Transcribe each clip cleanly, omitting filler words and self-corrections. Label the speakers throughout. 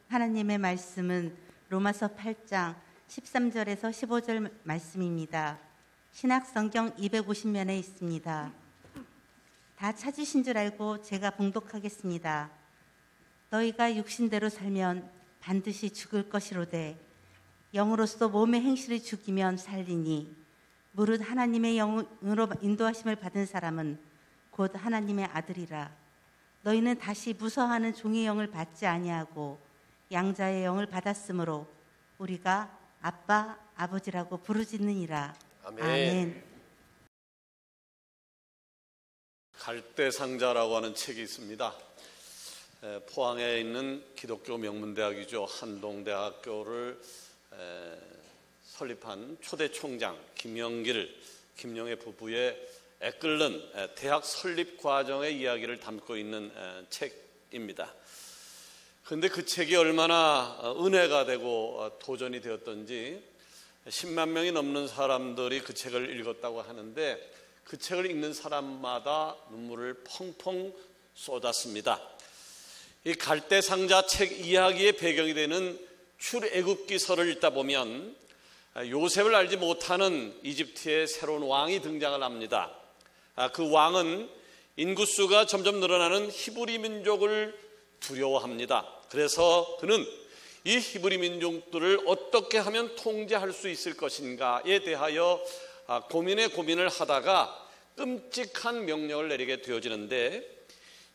Speaker 1: 하나님의 말씀은 로마서 8장 13절에서 15절 말씀입니다. 신약성경 250면에 있습니다. 다 찾으신 줄 알고 제가 봉독하겠습니다. 너희가 육신대로 살면 반드시 죽을 것이로되 영으로서 몸의 행실을 죽이면 살리니 무릇 하나님의 영으로 인도하심을 받은 사람은 곧 하나님의 아들이라. 너희는 다시 무서워하는 종의 영을 받지 아니하고 양자의 영을 받았으므로 우리가 아빠, 아버지라고 부르짖느니라.
Speaker 2: 아멘.
Speaker 1: 아멘.
Speaker 2: 갈대상자라고 하는 책이 있습니다. 포항에 있는 기독교 명문대학이죠. 한동대학교를 설립한 초대 총장 김영의 부부의 애끓는 대학 설립 과정의 이야기를 담고 있는 책입니다. 그런데 그 책이 얼마나 은혜가 되고 도전이 되었던지 10만 명이 넘는 사람들이 그 책을 읽었다고 하는데 그 책을 읽는 사람마다 눈물을 펑펑 쏟았습니다. 이 갈대상자 책 이야기의 배경이 되는 출애굽기서를 읽다 보면 요셉을 알지 못하는 이집트의 새로운 왕이 등장을 합니다. 그 왕은 인구수가 점점 늘어나는 히브리 민족을 두려워합니다. 그래서 그는 이 히브리 민족들을 어떻게 하면 통제할 수 있을 것인가에 대하여 고민을 하다가 끔찍한 명령을 내리게 되어지는데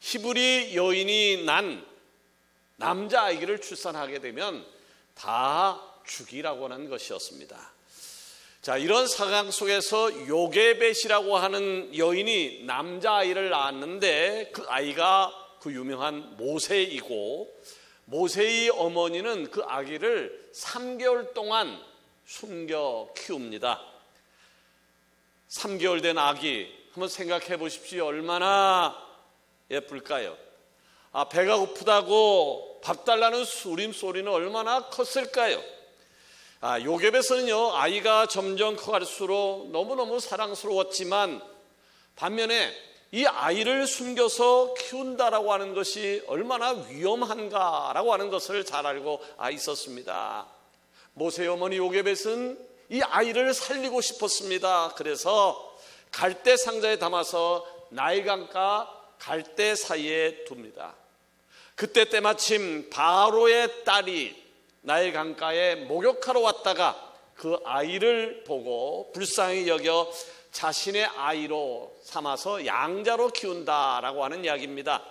Speaker 2: 히브리 여인이 난 남자아이를 출산하게 되면 다 죽이라고 하는 것이었습니다. 자, 이런 상황 속에서 요게벳이라고 하는 여인이 남자아이를 낳았는데 그 아이가 그 유명한 모세이고 모세의 어머니는 그 아기를 3개월 동안 숨겨 키웁니다. 3개월 된 아기 한번 생각해 보십시오. 얼마나 예쁠까요? 배가 고프다고 밥 달라는 울음소리는 얼마나 컸을까요? 요게벳은요, 아이가 점점 커갈수록 너무너무 사랑스러웠지만 반면에 이 아이를 숨겨서 키운다라고 하는 것이 얼마나 위험한가라고 하는 것을 잘 알고 있었습니다. 모세의 어머니 요게벳은 이 아이를 살리고 싶었습니다. 그래서 갈대 상자에 담아서 나일강과 갈대 사이에 둡니다. 그때 때마침 바로의 딸이 나일강가에 목욕하러 왔다가 그 아이를 보고 불쌍히 여겨 자신의 아이로 삼아서 양자로 키운다라고 하는 이야기입니다.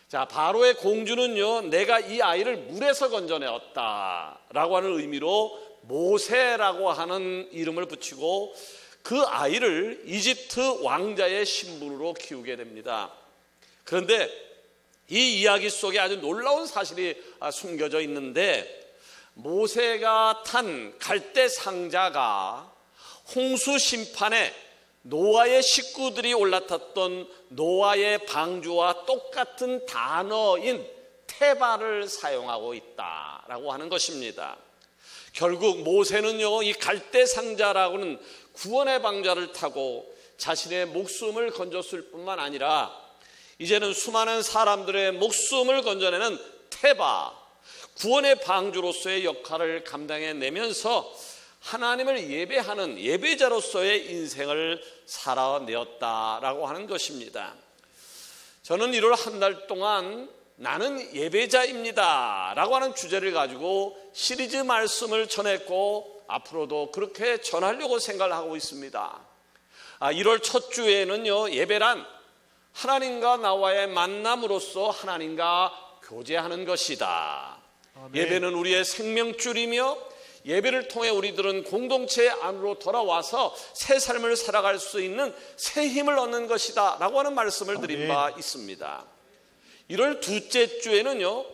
Speaker 2: 자, 바로의 공주는요, 내가 이 아이를 물에서 건져내었다라고 하는 의미로 모세라고 하는 이름을 붙이고 그 아이를 이집트 왕자의 신분으로 키우게 됩니다. 그런데 이 이야기 속에 아주 놀라운 사실이 숨겨져 있는데 모세가 탄 갈대 상자가 홍수 심판에 노아의 식구들이 올라탔던 노아의 방주와 똑같은 단어인 테바를 사용하고 있다라고 하는 것입니다. 결국 모세는요, 이 갈대 상자라고는 구원의 방자를 타고 자신의 목숨을 건졌을 뿐만 아니라 이제는 수많은 사람들의 목숨을 건져내는 테바, 구원의 방주로서의 역할을 감당해내면서 하나님을 예배하는 예배자로서의 인생을 살아내었다라고 하는 것입니다. 저는 1월 한 달 동안 나는 예배자입니다 라고 하는 주제를 가지고 시리즈 말씀을 전했고 앞으로도 그렇게 전하려고 생각을 하고 있습니다. 1월 첫 주에는요, 예배란 하나님과 나와의 만남으로서 하나님과 교제하는 것이다. 아멘. 예배는 우리의 생명줄이며 예배를 통해 우리들은 공동체 안으로 돌아와서 새 삶을 살아갈 수 있는 새 힘을 얻는 것이다 라고 하는 말씀을 드린 바 있습니다. 1월 둘째 주에는요,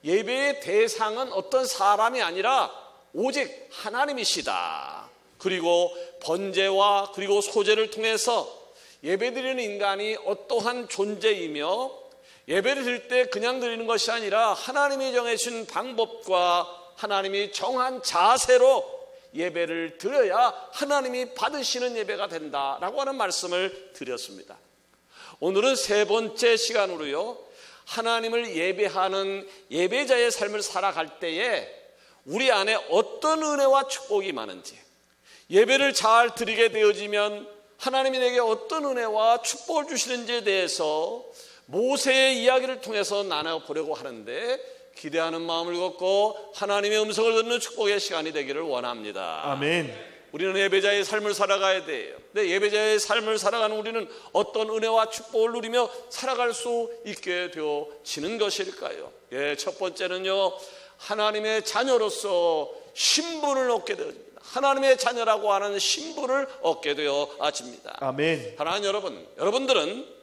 Speaker 2: 예배의 대상은 어떤 사람이 아니라 오직 하나님이시다. 그리고 번제와 그리고 소제를 통해서 예배드리는 인간이 어떠한 존재이며 예배를 드릴 때 그냥 드리는 것이 아니라 하나님이 정해주신 방법과 하나님이 정한 자세로 예배를 드려야 하나님이 받으시는 예배가 된다라고 하는 말씀을 드렸습니다. 오늘은 세 번째 시간으로요, 하나님을 예배하는 예배자의 삶을 살아갈 때에 우리 안에 어떤 은혜와 축복이 많은지, 예배를 잘 드리게 되어지면 하나님이 내게 어떤 은혜와 축복을 주시는지에 대해서 모세의 이야기를 통해서 나눠보려고 하는데, 기대하는 마음을 갖고 하나님의 음성을 듣는 축복의 시간이 되기를 원합니다.
Speaker 3: 아멘.
Speaker 2: 우리는 예배자의 삶을 살아가야 돼요. 근데 예배자의 삶을 살아가는 우리는 어떤 은혜와 축복을 누리며 살아갈 수 있게 되어지는 것일까요? 첫 번째는요, 하나님의 자녀로서 신분을 얻게 되어집니다. 하나님의 자녀라고 하는 신분을 얻게 되어집니다.
Speaker 3: 아멘.
Speaker 2: 사랑하는 여러분, 여러분들은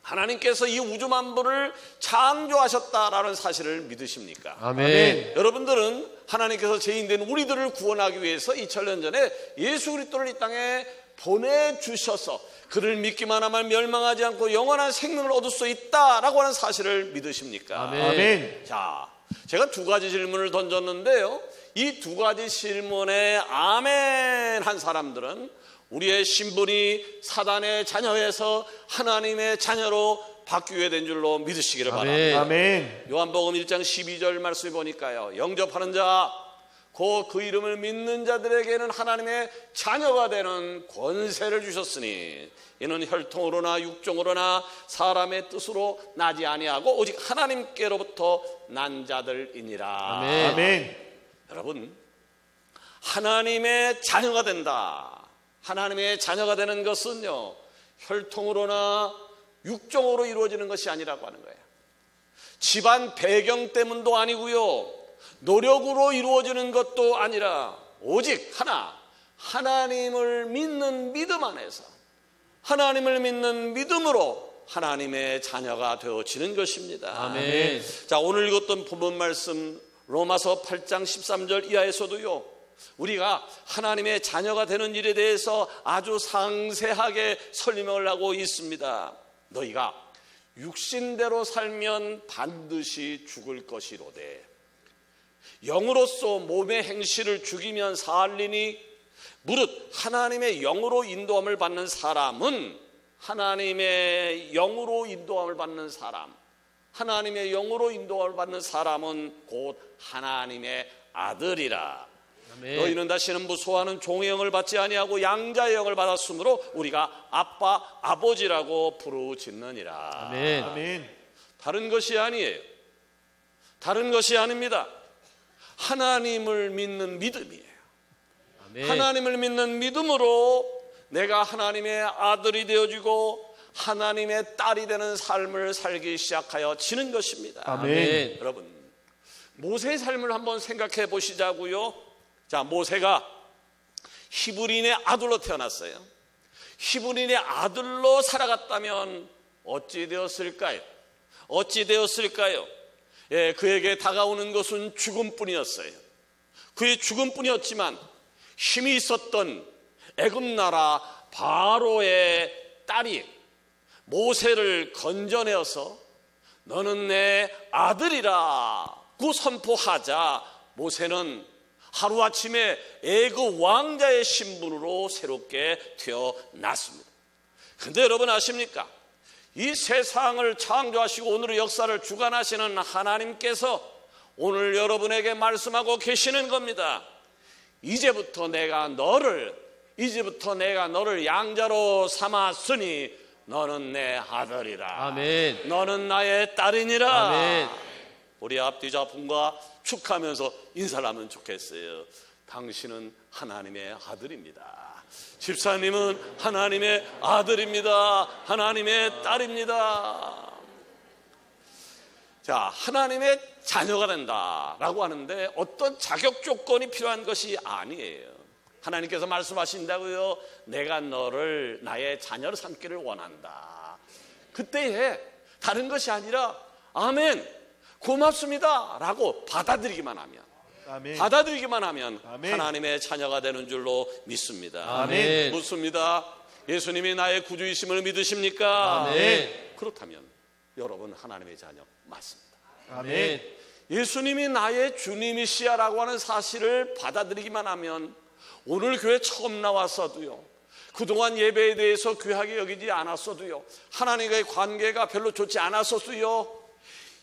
Speaker 2: 하나님께서 이 우주 만물을 창조하셨다라는 사실을 믿으십니까?
Speaker 3: 아멘.
Speaker 2: 여러분들은 하나님께서 죄인된 우리들을 구원하기 위해서 2000년 전에 예수 그리스도를 이 땅에 보내주셔서 그를 믿기만 하면 멸망하지 않고 영원한 생명을 얻을 수 있다라고 하는 사실을 믿으십니까?
Speaker 3: 아멘.
Speaker 2: 자, 제가 두 가지 질문을 던졌는데요, 이 두 가지 질문에 아멘 한 사람들은 우리의 신분이 사단의 자녀에서 하나님의 자녀로 바뀌게 된 줄로 믿으시기를 바랍니다.
Speaker 3: 아멘.
Speaker 2: 요한복음 1장 12절 말씀을 보니까요, 영접하는 자, 곧 그 이름을 믿는 자들에게는 하나님의 자녀가 되는 권세를 주셨으니 이는 혈통으로나 육종으로나 사람의 뜻으로 나지 아니하고 오직 하나님께로부터 난 자들이니라.
Speaker 3: 아멘. 아멘.
Speaker 2: 여러분, 하나님의 자녀가 된다, 하나님의 자녀가 되는 것은요, 혈통으로나 육종으로 이루어지는 것이 아니라고 하는 거예요. 집안 배경 때문도 아니고요, 노력으로 이루어지는 것도 아니라 오직 하나, 하나님을 믿는 믿음 안에서, 하나님을 믿는 믿음으로 하나님의 자녀가 되어지는 것입니다.
Speaker 3: 아멘.
Speaker 2: 자, 오늘 읽었던 본문 말씀 로마서 8장 13절 이하에서도요, 우리가 하나님의 자녀가 되는 일에 대해서 아주 상세하게 설명을 하고 있습니다. 너희가 육신대로 살면 반드시 죽을 것이로되 영으로서 몸의 행실을 죽이면 살리니 무릇 하나님의 영으로 인도함을 받는 사람은, 하나님의 영으로 인도함을 받는 사람, 하나님의 영으로 인도함을 받는 사람은 곧 하나님의 아들이라.
Speaker 3: 아멘.
Speaker 2: 너희는 다시는 무소하는 종의 영을 받지 아니하고 양자의 영을 받았으므로 우리가 아빠 아버지라고 부르짖느니라.
Speaker 3: 아멘. 아멘.
Speaker 2: 다른 것이 아니에요. 다른 것이 아닙니다. 하나님을 믿는 믿음이에요.
Speaker 3: 아멘.
Speaker 2: 하나님을 믿는 믿음으로 내가 하나님의 아들이 되어지고 하나님의 딸이 되는 삶을 살기 시작하여 지는 것입니다.
Speaker 3: 아멘.
Speaker 2: 여러분, 모세의 삶을 한번 생각해 보시자고요. 자, 모세가 히브리인의 아들로 태어났어요. 히브리인의 아들로 살아갔다면 어찌 되었을까요? 어찌 되었을까요? 그에게 다가오는 것은 죽음뿐이었어요. 그의 죽음뿐이었지만 힘이 있었던 애굽 나라 바로의 딸이 모세를 건져내어서 너는 내 아들이라고 선포하자 모세는 하루아침에 애굽 왕자의 신분으로 새롭게 태어났습니다. 그런데 여러분 아십니까? 이 세상을 창조하시고 오늘의 역사를 주관하시는 하나님께서 오늘 여러분에게 말씀하고 계시는 겁니다. 이제부터 내가 너를 양자로 삼았으니 너는 내 아들이라.
Speaker 3: 아멘.
Speaker 2: 너는 나의 딸이니라.
Speaker 3: 아멘.
Speaker 2: 우리 앞뒤 자분과 축하하면서 인사를 하면 좋겠어요. 당신은 하나님의 아들입니다. 집사님은 하나님의 아들입니다. 하나님의 딸입니다. 자, 하나님의 자녀가 된다라고 하는데 어떤 자격 조건이 필요한 것이 아니에요. 하나님께서 말씀하신다고요. 내가 너를 나의 자녀로 삼기를 원한다. 그때에 다른 것이 아니라 아멘, 고맙습니다 라고 받아들이기만 하면,
Speaker 3: 아멘.
Speaker 2: 아멘. 하나님의 자녀가 되는 줄로 믿습니다.
Speaker 3: 아멘.
Speaker 2: 묻습니다. 예수님이 나의 구주이심을 믿으십니까?
Speaker 3: 아멘.
Speaker 2: 그렇다면 여러분 하나님의 자녀 맞습니다.
Speaker 3: 아멘.
Speaker 2: 예수님이 나의 주님이시야라고 하는 사실을 받아들이기만 하면 오늘 교회 처음 나왔어도요, 그동안 예배에 대해서 귀하게 여기지 않았어도요, 하나님과의 관계가 별로 좋지 않았어도요,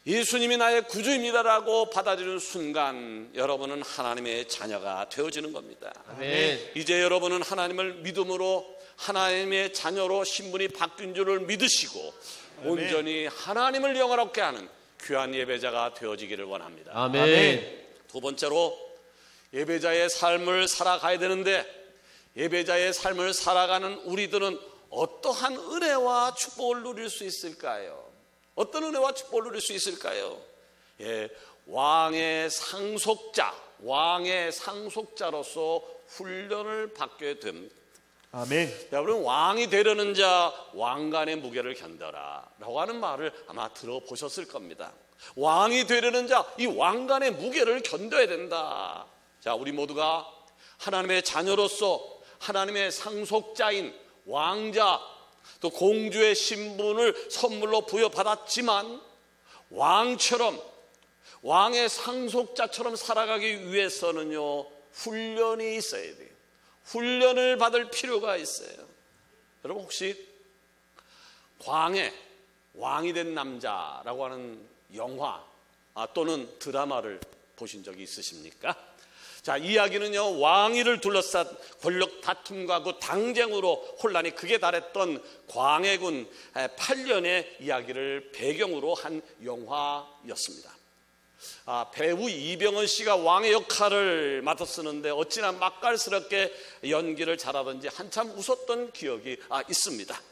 Speaker 2: 예수님이 나의 구주입니다라고 받아들이는 순간 여러분은 하나님의 자녀가 되어지는 겁니다.
Speaker 3: 아멘.
Speaker 2: 이제 여러분은 하나님을 믿음으로 하나님의 자녀로 신분이 바뀐 줄을 믿으시고 온전히 하나님을 영화롭게 하는 귀한 예배자가 되어지기를 원합니다.
Speaker 3: 아멘.
Speaker 2: 두 번째로 예배자의 삶을 살아가야 되는데 예배자의 삶을 살아가는 우리들은 어떠한 은혜와 축복을 누릴 수 있을까요? 어떤 은혜와 축복을 누릴 수 있을까요? 왕의 상속자로서 훈련을 받게 됩니다.
Speaker 3: 아멘.
Speaker 2: 여러분, 왕이 되려는 자 왕관의 무게를 견뎌라 라고 하는 말을 아마 들어보셨을 겁니다. 왕이 되려는 자 이 왕관의 무게를 견뎌야 된다. 자, 우리 모두가 하나님의 자녀로서 하나님의 상속자인 왕자 또 공주의 신분을 선물로 부여받았지만 왕처럼 왕의 상속자처럼 살아가기 위해서는요 훈련이 있어야 돼요. 훈련을 받을 필요가 있어요. 여러분 혹시 광해 왕이 된 남자라고 하는 영화 또는 드라마를 보신 적이 있으십니까? 자, 이야기는요 왕위를 둘러싼 권력 다툼과 그 당쟁으로 혼란이 극에 달했던 광해군 8년의 이야기를 배경으로 한 영화였습니다. 배우 이병헌 씨가 왕의 역할을 맡았었는데 어찌나 맛깔스럽게 연기를 잘하던지 한참 웃었던 기억이 있습니다.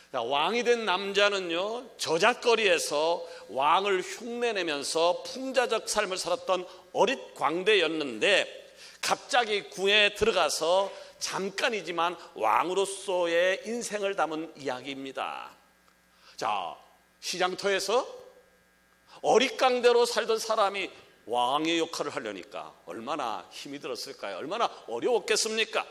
Speaker 2: 자, 왕이 된 남자는요 저잣거리에서 왕을 흉내내면서 풍자적 삶을 살았던 어릿 광대였는데 갑자기 궁에 들어가서 잠깐이지만 왕으로서의 인생을 담은 이야기입니다. 자, 시장터에서 어릿광대로 살던 사람이 왕의 역할을 하려니까 얼마나 힘이 들었을까요? 얼마나 어려웠겠습니까?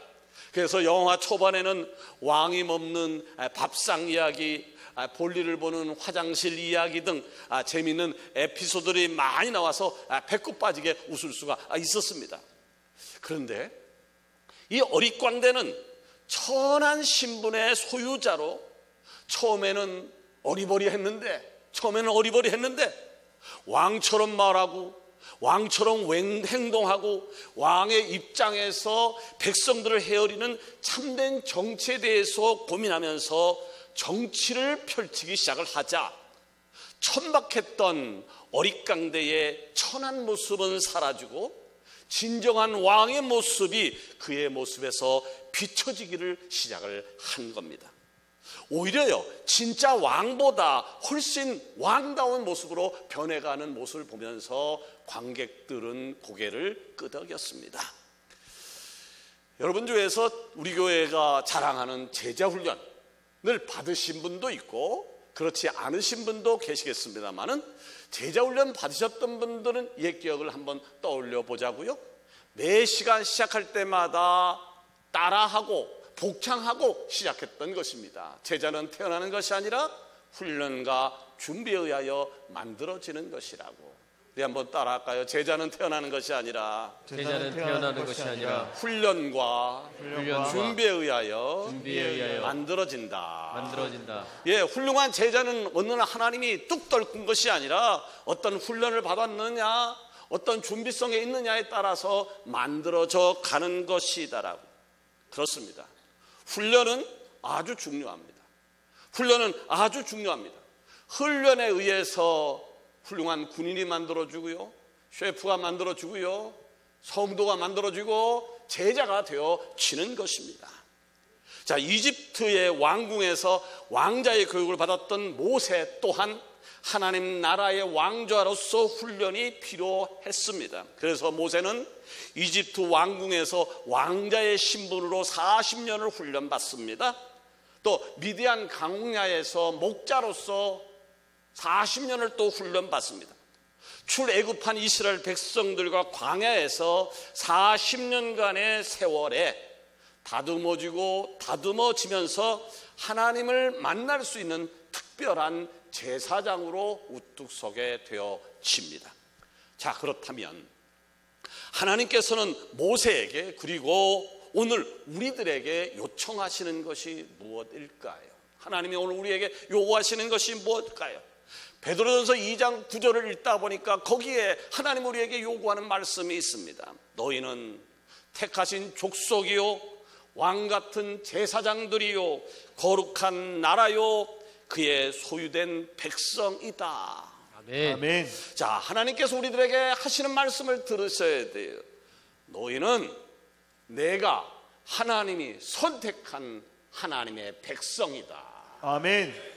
Speaker 2: 그래서 영화 초반에는 왕이 먹는 밥상 이야기, 볼일을 보는 화장실 이야기 등 재미있는 에피소드들이 많이 나와서 배꼽 빠지게 웃을 수가 있었습니다. 그런데 이 어릿광대는 천한 신분의 소유자로 처음에는 어리버리했는데 왕처럼 말하고 왕처럼 행동하고 왕의 입장에서 백성들을 헤아리는 참된 정치에 대해서 고민하면서 정치를 펼치기 시작을 하자 천박했던 어릿광대의 천한 모습은 사라지고 진정한 왕의 모습이 그의 모습에서 비춰지기를 시작을 한 겁니다. 오히려요 진짜 왕보다 훨씬 왕다운 모습으로 변해가는 모습을 보면서 관객들은 고개를 끄덕였습니다. 여러분 중에서 우리 교회가 자랑하는 제자훈련을 받으신 분도 있고 그렇지 않으신 분도 계시겠습니다만은 제자훈련 받으셨던 분들은 옛 기억을 한번 떠올려 보자고요. 매 시간 시작할 때마다 따라하고 복창하고 시작했던 것입니다. 제자는 태어나는 것이 아니라 훈련과 준비에 의하여 만들어지는 것이라고. 우리 한번 따라할까요? 제자는 태어나는 것이 아니라 훈련과 준비에 의하여 만들어진다. 예, 훌륭한 제자는 어느 날 하나님이 뚝 떨군 것이 아니라 어떤 훈련을 받았느냐, 어떤 준비성에 있느냐에 따라서 만들어져 가는 것이다라고. 그렇습니다. 훈련은 아주 중요합니다. 훈련에 의해서 훌륭한 군인이 만들어지고요, 셰프가 만들어지고요, 성도가 만들어지고 제자가 되어지는 것입니다. 자, 이집트의 왕궁에서 왕자의 교육을 받았던 모세 또한 하나님 나라의 왕자로서 훈련이 필요했습니다. 그래서 모세는 이집트 왕궁에서 왕자의 신분으로 40년을 훈련받습니다. 또 미디안 광야에서 목자로서 40년을 또 훈련받습니다. 출애굽한 이스라엘 백성들과 광야에서 40년간의 세월에 다듬어지면서 하나님을 만날 수 있는 특별한 제사장으로 우뚝 서게 되어집니다. 자, 그렇다면 하나님께서는 모세에게 그리고 오늘 우리들에게 요청하시는 것이 무엇일까요? 하나님이 오늘 우리에게 요구하시는 것이 무엇일까요? 베드로전서 2장 9절을 읽다 보니까 거기에 하나님 우리에게 요구하는 말씀이 있습니다. 너희는 택하신 족속이요 왕같은 제사장들이요 거룩한 나라요 그의 소유된 백성이다.
Speaker 3: 아멘. 아멘.
Speaker 2: 자, 하나님께서 우리들에게 하시는 말씀을 들으셔야 돼요. 너희는 내가 하나님이 선택한 하나님의 백성이다.
Speaker 3: 아멘.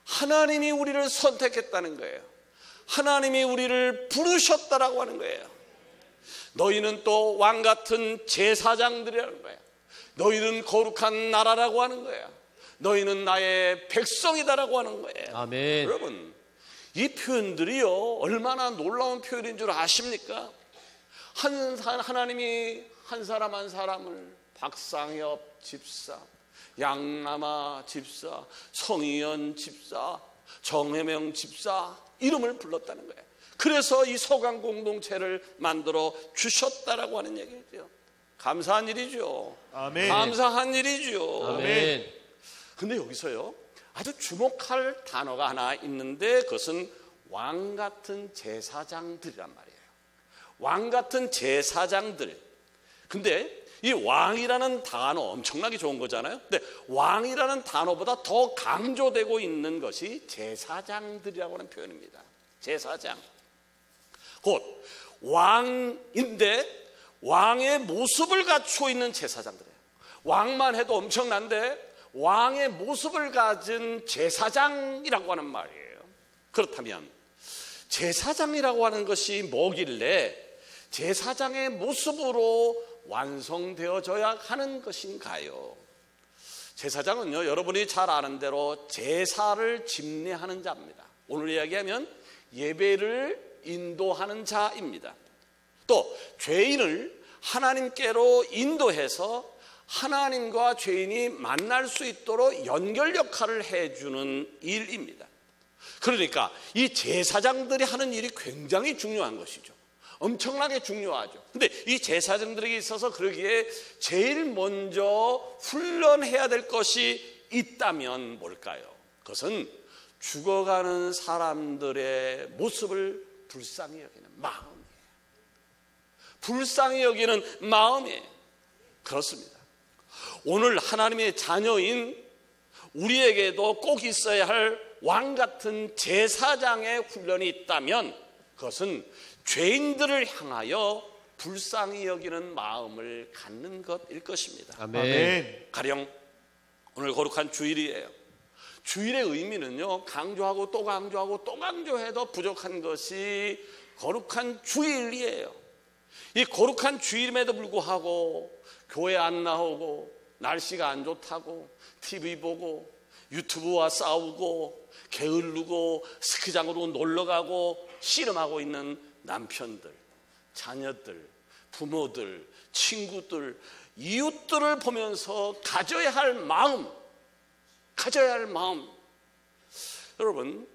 Speaker 2: 하나님이 우리를 선택했다는 거예요. 하나님이 우리를 부르셨다라고 하는 거예요. 너희는 또 왕같은 제사장들이라는 거예요. 너희는 거룩한 나라라고 하는 거예요. 너희는 나의 백성이다라고 하는 거예요.
Speaker 3: 아멘.
Speaker 2: 여러분, 이 표현들이요 얼마나 놀라운 표현인 줄 아십니까? 하나님이 한 사람 한 사람을 박상엽 집사, 양남아 집사, 성희연 집사, 정혜명 집사 이름을 불렀다는 거예요. 그래서 이 서강 공동체를 만들어 주셨다라고 하는 얘기죠. 감사한 일이죠.
Speaker 3: 아멘.
Speaker 2: 감사한 일이죠.
Speaker 3: 아멘.
Speaker 2: 근데 여기서요 아주 주목할 단어가 하나 있는데 그것은 왕 같은 제사장들이란 말이에요. 왕 같은 제사장들. 근데 이 왕이라는 단어 엄청나게 좋은 거잖아요. 근데 왕이라는 단어보다 더 강조되고 있는 것이 제사장들이라고 하는 표현입니다. 제사장. 곧 왕인데 왕의 모습을 갖추고 있는 제사장들이에요. 왕만 해도 엄청난데 왕의 모습을 가진 제사장이라고 하는 말이에요. 그렇다면 제사장이라고 하는 것이 뭐길래 제사장의 모습으로 완성되어져야 하는 것인가요? 제사장은요 여러분이 잘 아는 대로 제사를 집례하는 자입니다. 오늘 이야기하면 예배를 인도하는 자입니다. 또 죄인을 하나님께로 인도해서 하나님과 죄인이 만날 수 있도록 연결 역할을 해주는 일입니다. 그러니까 이 제사장들이 하는 일이 굉장히 중요한 것이죠. 엄청나게 중요하죠. 근데 이 제사장들에게 있어서 그러기에 제일 먼저 훈련해야 될 것이 있다면 뭘까요? 그것은 죽어가는 사람들의 모습을 불쌍히 여기는 마음이에요. 불쌍히 여기는 마음이에요. 그렇습니다. 오늘 하나님의 자녀인 우리에게도 꼭 있어야 할 왕 같은 제사장의 훈련이 있다면 그것은 죄인들을 향하여 불쌍히 여기는 마음을 갖는 것일 것입니다.
Speaker 3: 아멘.
Speaker 2: 가령 오늘 거룩한 주일이에요. 주일의 의미는요 강조하고 또 강조하고 또 강조해도 부족한 것이 거룩한 주일이에요. 이 거룩한 주일임에도 불구하고 교회 안 나오고 날씨가 안 좋다고 TV 보고 유튜브와 싸우고 게으르고 스키장으로 놀러가고 씨름하고 있는 남편들, 자녀들, 부모들, 친구들, 이웃들을 보면서 가져야 할 마음. 여러분,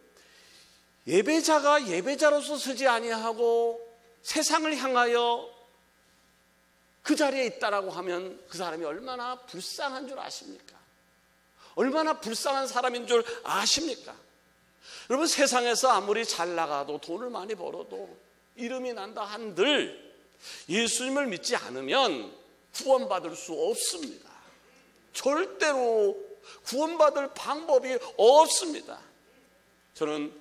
Speaker 2: 예배자가 예배자로서 서지 아니하고 세상을 향하여 그 자리에 있다라고 하면 그 사람이 얼마나 불쌍한 줄 아십니까? 얼마나 불쌍한 사람인 줄 아십니까? 여러분, 세상에서 아무리 잘 나가도 돈을 많이 벌어도 이름이 난다 한들 예수님을 믿지 않으면 구원받을 수 없습니다. 절대로 구원받을 방법이 없습니다. 저는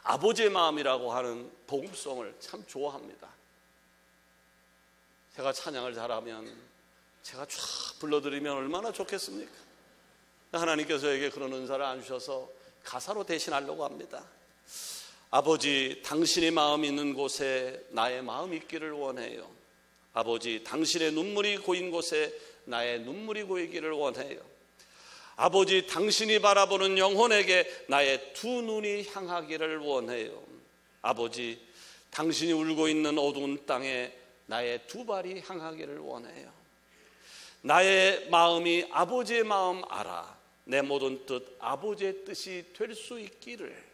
Speaker 2: 아버지의 마음이라고 하는 복음송을 참 좋아합니다. 제가 찬양을 잘하면 제가 쫙 불러드리면 얼마나 좋겠습니까? 하나님께서 저에게 그런 은사를 안 주셔서 가사로 대신하려고 합니다. 아버지, 당신의 마음이 있는 곳에 나의 마음이 있기를 원해요. 아버지, 당신의 눈물이 고인 곳에 나의 눈물이 고이기를 원해요. 아버지, 당신이 바라보는 영혼에게 나의 두 눈이 향하기를 원해요. 아버지, 당신이 울고 있는 어두운 땅에 나의 두 발이 향하기를 원해요. 나의 마음이 아버지의 마음 알아. 내 모든 뜻 아버지의 뜻이 될 수 있기를.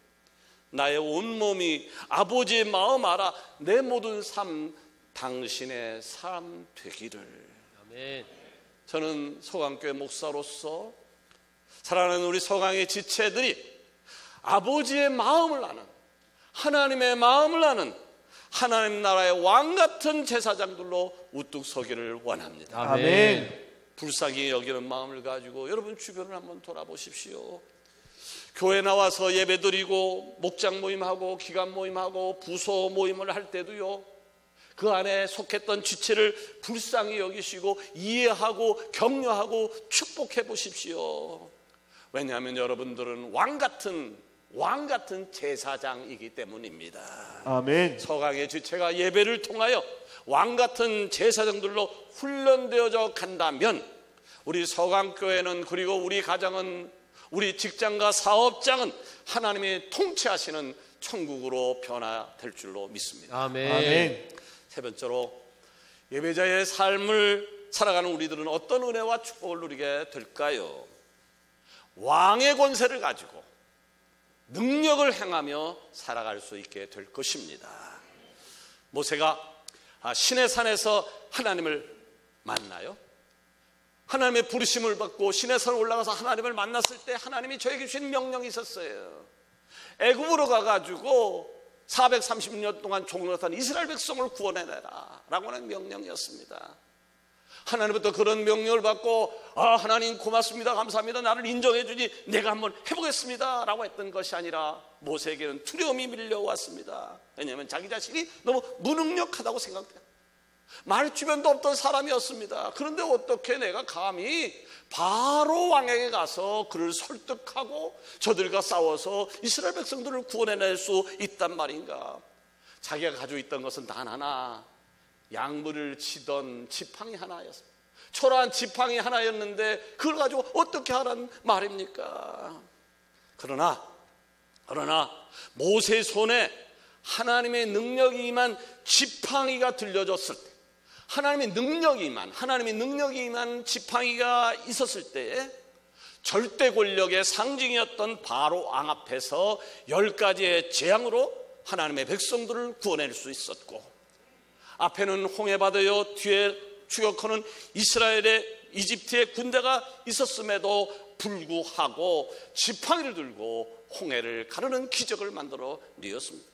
Speaker 2: 나의 온몸이 아버지의 마음 알아. 내 모든 삶 당신의 삶 되기를.
Speaker 3: 아멘.
Speaker 2: 저는 서강교회 목사로서 사랑하는 우리 서강의 지체들이 아버지의 마음을 아는, 하나님의 마음을 아는 하나님 나라의 왕 같은 제사장들로 우뚝 서기를 원합니다.
Speaker 3: 아멘.
Speaker 2: 불쌍히 여기는 마음을 가지고 여러분 주변을 한번 돌아보십시오. 교회 나와서 예배드리고 목장 모임하고 기관 모임하고 부서 모임을 할 때도요, 그 안에 속했던 지체를 불쌍히 여기시고 이해하고 격려하고 축복해 보십시오. 왜냐하면 여러분들은 왕 같은 제사장이기 때문입니다.
Speaker 3: 아멘.
Speaker 2: 서강의 지체가 예배를 통하여 왕 같은 제사장들로 훈련되어져 간다면 우리 서강교회는, 그리고 우리 가정은, 우리 직장과 사업장은 하나님이 통치하시는 천국으로 변화될 줄로 믿습니다.
Speaker 3: 아멘. 아멘.
Speaker 2: 세 번째로, 예배자의 삶을 살아가는 우리들은 어떤 은혜와 축복을 누리게 될까요? 왕의 권세를 가지고 능력을 행하며 살아갈 수 있게 될 것입니다. 모세가 시내 산에서 하나님을 만나요. 하나님의 부르심을 받고 시내 산에 올라가서 하나님을 만났을 때 하나님이 저에게 주신 명령이 있었어요. 애굽으로 가가지고 430년 동안 종노릇한 이스라엘 백성을 구원해내라 라고 하는 명령이었습니다. 하나님부터 그런 명령을 받고 하나님 고맙습니다, 감사합니다, 나를 인정해 주니 내가 한번 해보겠습니다 라고 했던 것이 아니라 모세에게는 두려움이 밀려왔습니다. 왜냐하면 자기 자신이 너무 무능력하다고 생각돼요. 말 주변도 없던 사람이었습니다. 그런데 어떻게 내가 감히 바로 왕에게 가서 그를 설득하고 저들과 싸워서 이스라엘 백성들을 구원해낼 수 있단 말인가. 자기가 가지고 있던 것은 단 하나, 양물을 치던 지팡이 하나였습니다. 초라한 지팡이 하나였는데 그걸 가지고 어떻게 하란 말입니까? 그러나 모세의 손에 하나님의 능력이 임한 지팡이가 들려줬을 때, 하나님의 능력이 임한 지팡이가 있었을 때에 절대 권력의 상징이었던 바로 왕 앞에서 10가지의 재앙으로 하나님의 백성들을 구원할 수 있었고, 앞에는 홍해바다요, 뒤에 추격하는 이집트의 군대가 있었음에도 불구하고 지팡이를 들고 홍해를 가르는 기적을 만들어 내었습니다.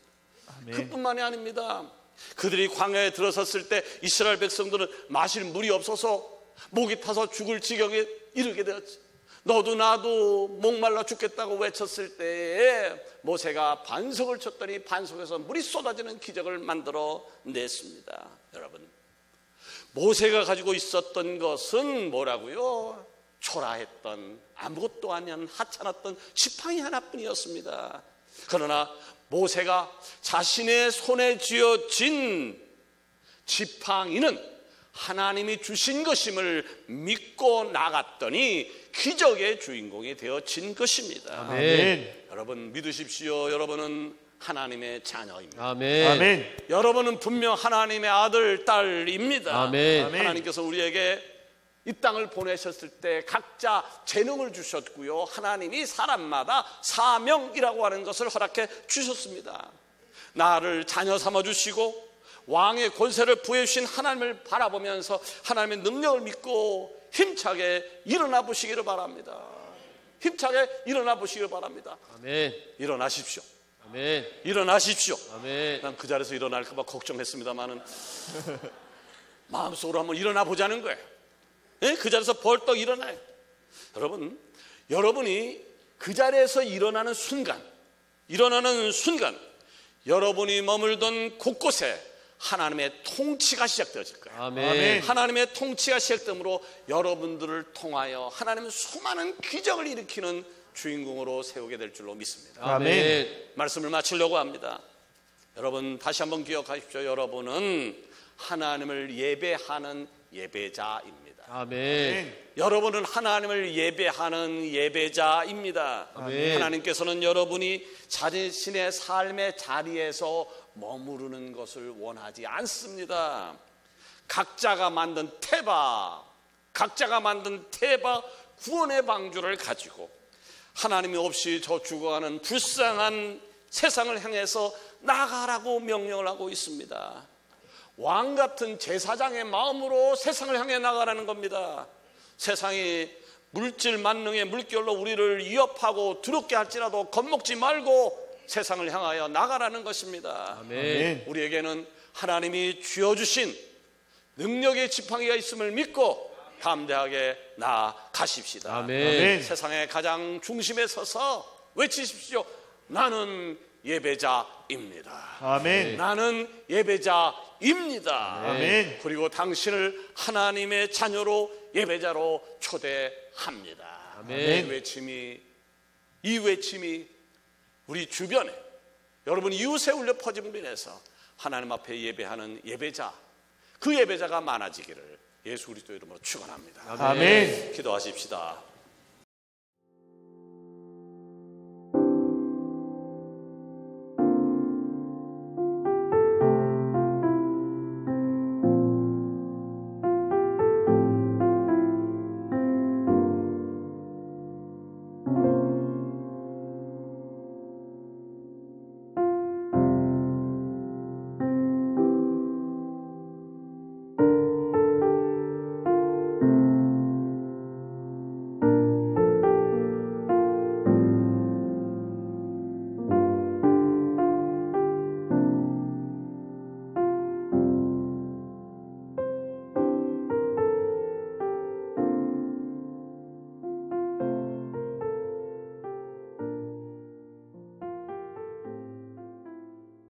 Speaker 2: 그뿐만이 아닙니다. 그들이 광야에 들어섰을 때 이스라엘 백성들은 마실 물이 없어서 목이 타서 죽을 지경에 이르게 되었지. 너도 나도 목말라 죽겠다고 외쳤을 때에 모세가 반석을 쳤더니 반석에서 물이 쏟아지는 기적을 만들어 냈습니다. 여러분, 모세가 가지고 있었던 것은 뭐라고요? 초라했던, 아무것도 아닌 하찮았던 지팡이 하나뿐이었습니다. 그러나 모세가 자신의 손에 쥐어진 지팡이는 하나님이 주신 것임을 믿고 나갔더니 기적의 주인공이 되어진 것입니다.
Speaker 3: 아멘.
Speaker 2: 여러분 믿으십시오. 여러분은 하나님의 자녀입니다.
Speaker 3: 아멘. 아멘.
Speaker 2: 여러분은 분명 하나님의 아들, 딸입니다.
Speaker 3: 아멘.
Speaker 2: 하나님께서 우리에게 이 땅을 보내셨을 때 각자 재능을 주셨고요, 하나님이 사람마다 사명이라고 하는 것을 허락해 주셨습니다. 나를 자녀 삼아주시고 왕의 권세를 부여주신 하나님을 바라보면서 하나님의 능력을 믿고 힘차게 일어나 보시기를 바랍니다. 힘차게 일어나 보시기를 바랍니다.
Speaker 3: 아멘.
Speaker 2: 일어나십시오.
Speaker 3: 아멘.
Speaker 2: 일어나십시오.
Speaker 3: 아멘.
Speaker 2: 난 그 자리에서 일어날까 봐 걱정했습니다만은 마음속으로 한번 일어나 보자는 거예요. 네? 그 자리에서 벌떡 일어나요. 여러분이 그 자리에서 일어나는 순간 여러분이 머물던 곳곳에 하나님의 통치가 시작되어질 거예요.
Speaker 3: 아멘.
Speaker 2: 하나님의 통치가 시작되므로 여러분들을 통하여 하나님은 수많은 기적을 일으키는 주인공으로 세우게 될 줄로 믿습니다.
Speaker 3: 아멘.
Speaker 2: 말씀을 마치려고 합니다. 여러분 다시 한번 기억하십시오. 여러분은 하나님을 예배하는 예배자입니다.
Speaker 3: 아멘.
Speaker 2: 여러분은 하나님을 예배하는 예배자입니다.
Speaker 3: 아멘.
Speaker 2: 하나님께서는 여러분이 자신의 삶의 자리에서 머무르는 것을 원하지 않습니다. 각자가 만든 테바 구원의 방주를 가지고 하나님이 없이 저 죽어가는 불쌍한 세상을 향해서 나가라고 명령을 하고 있습니다. 왕 같은 제사장의 마음으로 세상을 향해 나가라는 겁니다. 세상이 물질 만능의 물결로 우리를 위협하고 두렵게 할지라도 겁먹지 말고 세상을 향하여 나가라는 것입니다.
Speaker 3: 아멘.
Speaker 2: 우리에게는 하나님이 쥐어주신 능력의 지팡이가 있음을 믿고 담대하게 나아가십시다.
Speaker 3: 아멘.
Speaker 2: 세상의 가장 중심에 서서 외치십시오. 나는 예배자입니다.
Speaker 4: 아멘.
Speaker 2: 나는 예배자입니다.
Speaker 4: 아멘.
Speaker 2: 그리고 당신을 하나님의 자녀로 예배자로 초대합니다.
Speaker 3: 아멘.
Speaker 2: 이 외침이 우리 주변에 여러분 이웃에 울려 퍼짐으로 인해서 하나님 앞에 예배하는 예배자, 그 예배자가 많아지기를 예수 그리스도 이름으로 축원합니다.
Speaker 4: 아멘.
Speaker 2: 기도하십시다.